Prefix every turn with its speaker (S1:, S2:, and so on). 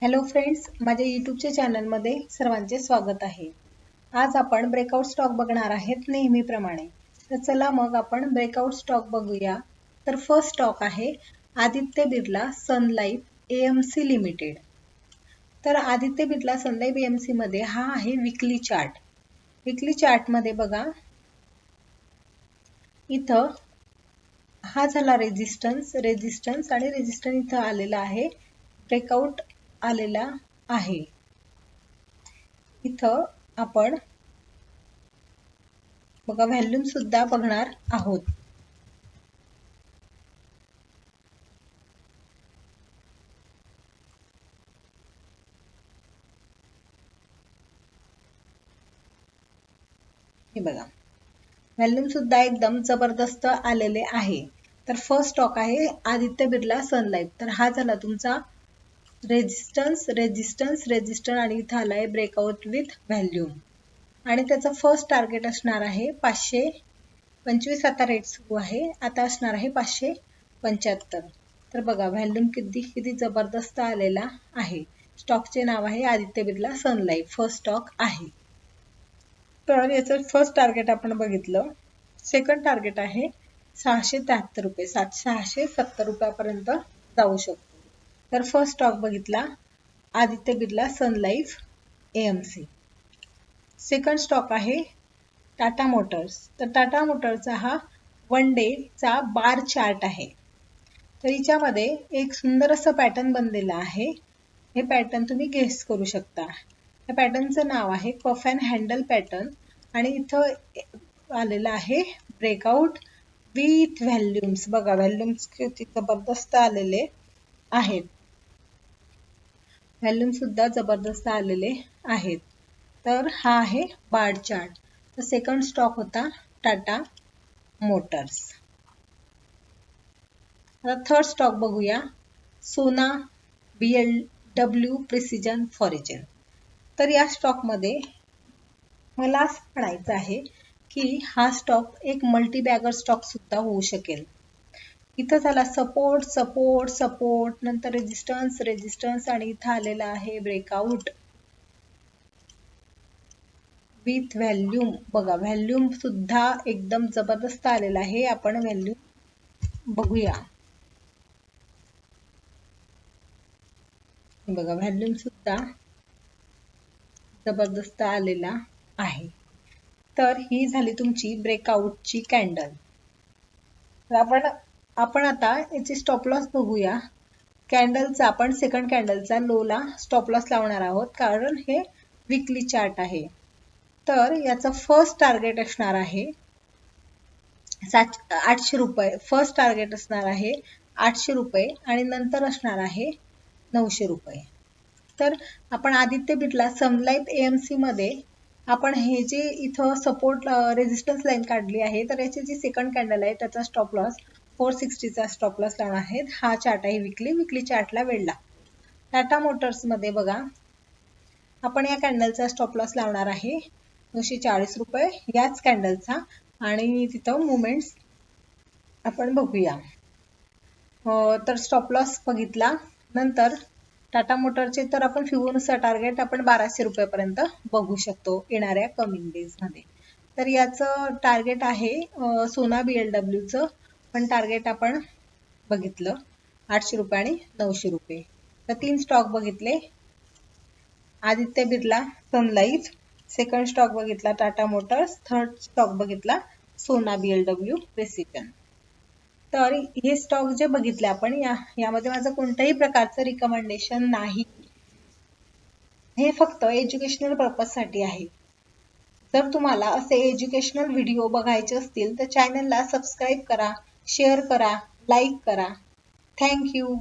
S1: Hello friends, माझ्या यूट्यूबच्या चॅनलमध्ये सर्वांचे स्वागत आहे। आज आपण ब्रेकआउट स्टॉक बघणार आहेत नेहमीप्रमाणे। तर चला मग आपण ब्रेकआउट स्टॉक बघूया। तर फर्स्ट स्टॉक आहे आदित्य बिर्ला सन लाईफ एएमसी लिमिटेड। तर आदित्य बिर्ला सन लाईफ एएमसी मध्ये हा आहे वीकली चार्ट। वीकली चार्ट मध्ये बघा, इथं हा झाला रेजिस्टन्स आणि रेजिस्टन्स इथं आलेला आहे, ब्रेकआउट आलेला आहे। इथं आपण बघा व्हॉल्यूम सुद्धा बघणार आहोत। हे बघा व्हॉल्यूम सुद्धा एकदम जबरदस्त आलेले आहे। तर फर्स्ट स्टॉक आहे आदित्य बिर्ला सन लाईफ। तर हा झाला तुमचा रेजिस्टन्स आणि इथं आलाय ब्रेकआउट विथ व्हॉल्यूम आणि त्याचा फर्स्ट टार्गेट असणार आहे 525। आता रेट सुरू आहे, आता असणार आहे 575। तर बघा व्हॉल्यूम किती जबरदस्त आलेला आहे। स्टॉकचे नाव आहे आदित्य बिर्ला सन लाईफ, फर्स्ट स्टॉक आहे। तर याचं फर्स्ट टार्गेट आपण बघितलं। सेकंड टार्गेट आहे 673 रुपये, 670 रुपयापर्यंत जाऊ शकतो। तर फर्स्ट स्टॉक बघितला आदित्य बिर्ला सन लाईफ एएमसी। सेकंड स्टॉक आहे टाटा मोटर्स। तर टाटा मोटरचा हा वन डे चा बार चार्ट आहे। तर याच्यामध्ये एक सुंदर असं पॅटर्न बनलेला आहे। हे पॅटर्न तुम्ही गेस करू शकता। या पॅटर्नचं नाव आहे कफ अँड हँडल पॅटर्न आणि इथं आलेला आहे ब्रेकआउट विथ व्हॉल्यूम्स। बघा व्हॉल्यूम्स किती जबरदस्त आलेले आहेत, व्हॉल्यूम सुद्धा जबरदस्त आलेले आहेत। तर हा आहे बार चार्ट। तर सेकंड स्टॉक होता टाटा मोटर्स। आता थर्ड स्टॉक बघूया सोना बीएलडब्ल्यू प्रिसिजन फॉरेजन। तर या स्टॉक मध्ये मला असं म्हणायचं आहे की हा स्टॉक एक मल्टी बॅगर स्टॉक सुद्धा होऊ शकेल। इथं झाला सपोर्ट नंतर रेजिस्टन्स आणि इथं आलेला आहे ब्रेकआउट विथ व्हॉल्यूम। बघा व्हॉल्यूम सुद्धा एकदम जबरदस्त आलेला आहे। आपण व्हॉल्यूम बघूया। बघा व्हॉल्यूम सुद्धा जबरदस्त आलेला आहे। तर ही झाली तुमची ब्रेकआउटची कॅन्डल। आपण आता याची स्टॉप लॉस बघूया। कॅन्डलचा आपण सेकंड कॅन्डलचा लोला स्टॉप लॉस लावणार आहोत, कारण हे वीकली चार्ट आहे। तर याचा फर्स्ट टार्गेट असणार आहे 800 रुपये। फर्स्ट टार्गेट असणार आहे 800 रुपये आणि नंतर असणार आहे 900 रुपये। तर आपण आदित्य बिर्ला सन लाईफ एएमसी मध्ये आपण हे जे इथं सपोर्ट रेजिस्टन्स लाईन काढली आहे, तर याची जी सेकंड कॅन्डल आहे त्याचा स्टॉप लॉस 460 चा स्टॉप लॉस लावणार आहे। हा चार्ट आहे वीकली चार्टला वेळ लागतो। टाटा मोटर्स मध्ये बघा आपण या कॅन्डलचा स्टॉप लॉस लावणार आहे 240 रुपये याच कॅन्डलचा आणि तिथं मुवमेंट्स आपण बघूया। तर स्टॉप लॉस बघितला। नंतर टाटा मोटरचे तर आपण फिबोनाची टार्गेट आपण 1200 रुपयापर्यंत बघू शकतो येणाऱ्या कमिंग डेज मध्ये। तर याचं टार्गेट आहे सोना बीएलडब्ल्यूचं पण टार्गेट आपण बघितलं 800 रुपये आणि 900 रुपये। तर तीन स्टॉक बघितले आदित्य बिर्ला सन लाईफ, सेकंड स्टॉक बघितला टाटा मोटर्स, थर्ड स्टॉक बघितला सोना बीएलडब्ल्यू प्रिसिजन। तर हे स्टॉक जे बघितले आपण यामध्ये माझं कोणत्याही प्रकारचं रिकमेंडेशन नाही, हे फक्त एज्युकेशनल पर्पज साठी आहे। जर तुम्हाला असे एज्युकेशनल व्हिडिओ बघायचे असतील तर चॅनलला सबस्क्राईब करा, शेअर करा, लाईक करा। Thank you.